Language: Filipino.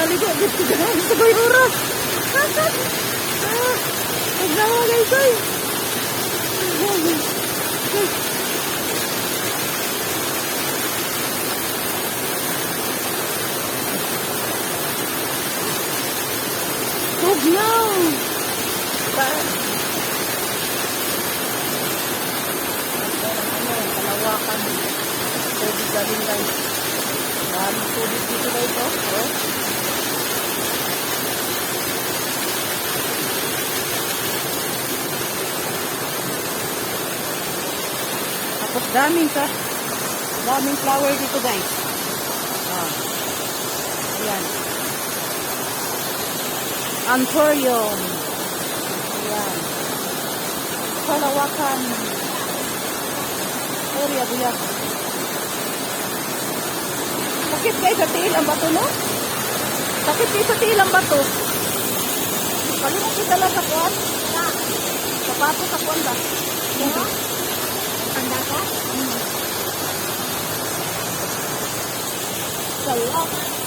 Naligo, gusto ko na gusto ko yung oras. Naglawa guys, ay. Huwag na. Kalawakan. Tubig galing guys. Maraming tubig dito na ito. Oh. Tapos daming flower dito guys. Ah. Ayan. Anthurium. Ayan. Kalawakan. Area buya. Sakit guys sa tiil ang bato, no? Sakit guys sa tiil ang bato. Kalimut kita lang sa kuwan. Sapato sa kuwan ba? Ano? Ang dagat? Salak.